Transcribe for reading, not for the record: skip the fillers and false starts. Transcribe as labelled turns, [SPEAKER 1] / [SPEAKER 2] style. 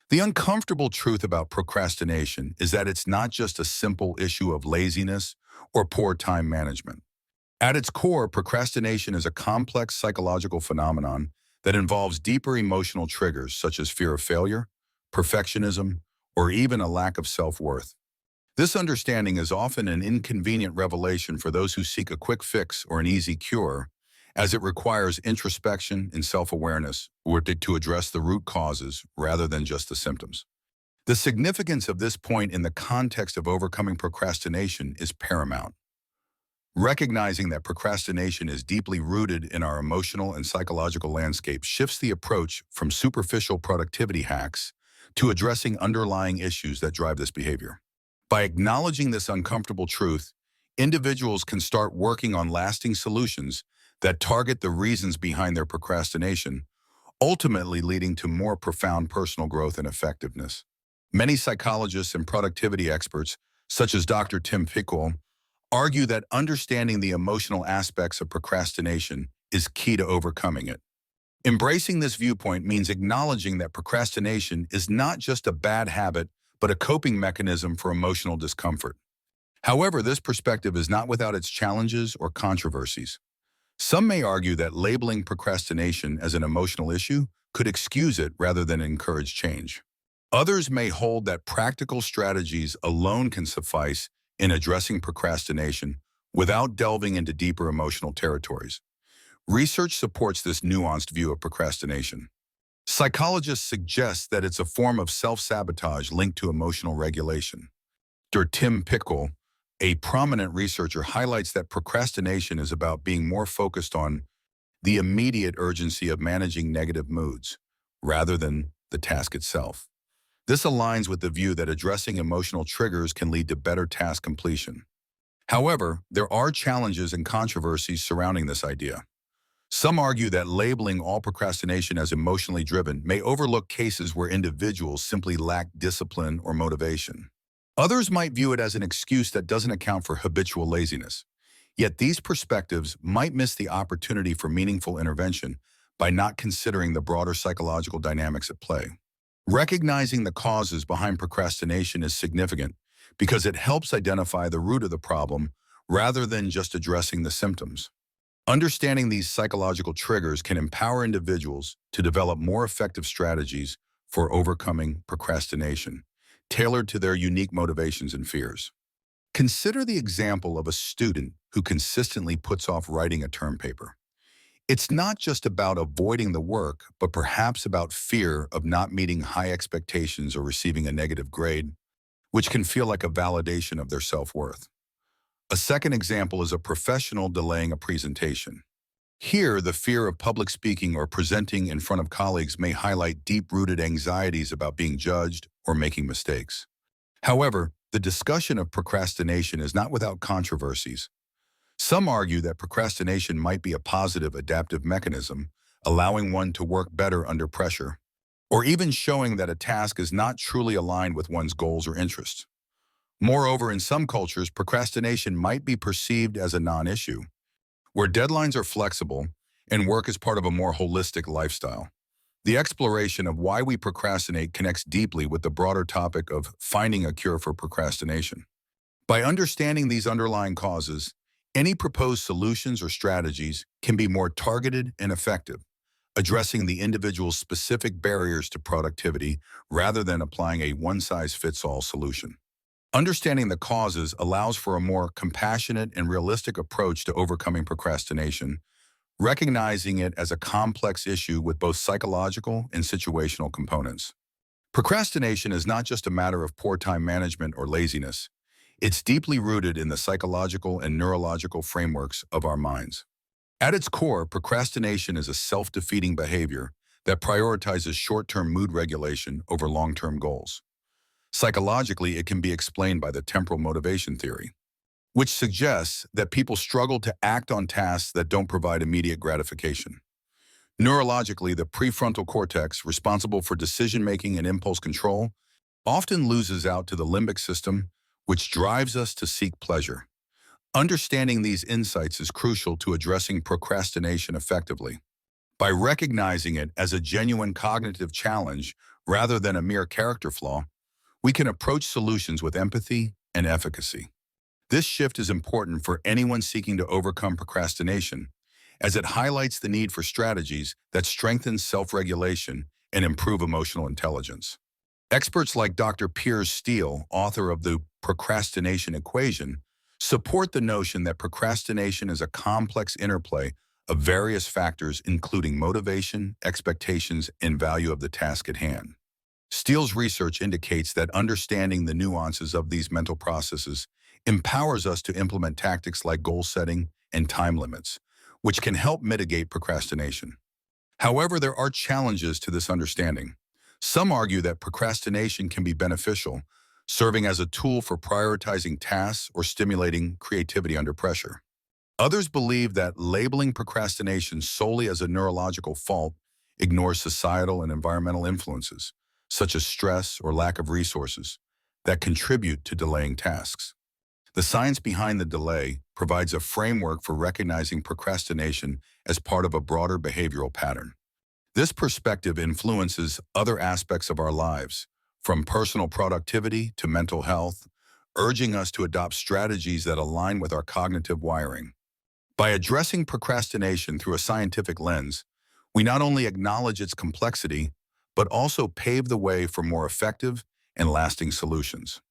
[SPEAKER 1] The uncomfortable truth about procrastination is that it's not just a simple issue of laziness or poor time management. At its core, procrastination is a complex psychological phenomenon that involves deeper emotional triggers such as fear of failure, perfectionism, or even a lack of self-worth. This understanding is often an inconvenient revelation for those who seek a quick fix or an easy cure, as it requires introspection and self-awareness to address the root causes rather than just the symptoms. The significance of this point in the context of overcoming procrastination is paramount. Recognizing that procrastination is deeply rooted in our emotional and psychological landscape shifts the approach from superficial productivity hacks to addressing underlying issues that drive this behavior. By acknowledging this uncomfortable truth, individuals can start working on lasting solutions that target the reasons behind their procrastination, ultimately leading to more profound personal growth and effectiveness. Many psychologists and productivity experts, such as Dr. Tim Pickle, argue that understanding the emotional aspects of procrastination is key to overcoming it. Embracing this viewpoint means acknowledging that procrastination is not just a bad habit, but a coping mechanism for emotional discomfort. However, this perspective is not without its challenges or controversies. Some may argue that labeling procrastination as an emotional issue could excuse it rather than encourage change. Others may hold that practical strategies alone can suffice in addressing procrastination without delving into deeper emotional territories. Research supports this nuanced view of procrastination. Psychologists suggest that it's a form of self-sabotage linked to emotional regulation. Dr. Tim Pickle, a prominent researcher, highlights that procrastination is about being more focused on the immediate urgency of managing negative moods, rather than the task itself. This aligns with the view that addressing emotional triggers can lead to better task completion. However, there are challenges and controversies surrounding this idea. Some argue that labeling all procrastination as emotionally driven may overlook cases where individuals simply lack discipline or motivation. Others might view it as an excuse that doesn't account for habitual laziness. Yet these perspectives might miss the opportunity for meaningful intervention by not considering the broader psychological dynamics at play. Recognizing the causes behind procrastination is significant because it helps identify the root of the problem rather than just addressing the symptoms. Understanding these psychological triggers can empower individuals to develop more effective strategies for overcoming procrastination, tailored to their unique motivations and fears. Consider the example of a student who consistently puts off writing a term paper. It's not just about avoiding the work, but perhaps about fear of not meeting high expectations or receiving a negative grade, which can feel like a validation of their self-worth. A second example is a professional delaying a presentation. Here, the fear of public speaking or presenting in front of colleagues may highlight deep-rooted anxieties about being judged or making mistakes. However, the discussion of procrastination is not without controversies. Some argue that procrastination might be a positive adaptive mechanism, allowing one to work better under pressure, or even showing that a task is not truly aligned with one's goals or interests. Moreover, in some cultures, procrastination might be perceived as a non-issue, where deadlines are flexible and work is part of a more holistic lifestyle. The exploration of why we procrastinate connects deeply with the broader topic of finding a cure for procrastination. By understanding these underlying causes, any proposed solutions or strategies can be more targeted and effective, addressing the individual's specific barriers to productivity rather than applying a one-size-fits-all solution. Understanding the causes allows for a more compassionate and realistic approach to overcoming procrastination, recognizing it as a complex issue with both psychological and situational components. Procrastination is not just a matter of poor time management or laziness. It's deeply rooted in the psychological and neurological frameworks of our minds. At its core, procrastination is a self-defeating behavior that prioritizes short-term mood regulation over long-term goals. Psychologically, it can be explained by the temporal motivation theory, which suggests that people struggle to act on tasks that don't provide immediate gratification. Neurologically, the prefrontal cortex, responsible for decision-making and impulse control, often loses out to the limbic system, which drives us to seek pleasure. Understanding these insights is crucial to addressing procrastination effectively. By recognizing it as a genuine cognitive challenge Rather than a mere character flaw, we can approach solutions with empathy and efficacy. This shift is important for anyone seeking to overcome procrastination, as it highlights the need for strategies that strengthen self-regulation and improve emotional intelligence. Experts like Dr. Piers Steele, author of the Procrastination Equation, support the notion that procrastination is a complex interplay of various factors including motivation, expectations, and value of the task at hand. Steele's research indicates that understanding the nuances of these mental processes empowers us to implement tactics like goal setting and time limits, which can help mitigate procrastination. However, there are challenges to this understanding. Some argue that procrastination can be beneficial, serving as a tool for prioritizing tasks or stimulating creativity under pressure. Others believe that labeling procrastination solely as a neurological fault ignores societal and environmental influences, such as stress or lack of resources, that contribute to delaying tasks. The science behind the delay provides a framework for recognizing procrastination as part of a broader behavioral pattern. This perspective influences other aspects of our lives, from personal productivity to mental health, urging us to adopt strategies that align with our cognitive wiring. By addressing procrastination through a scientific lens, we not only acknowledge its complexity, but also pave the way for more effective and lasting solutions.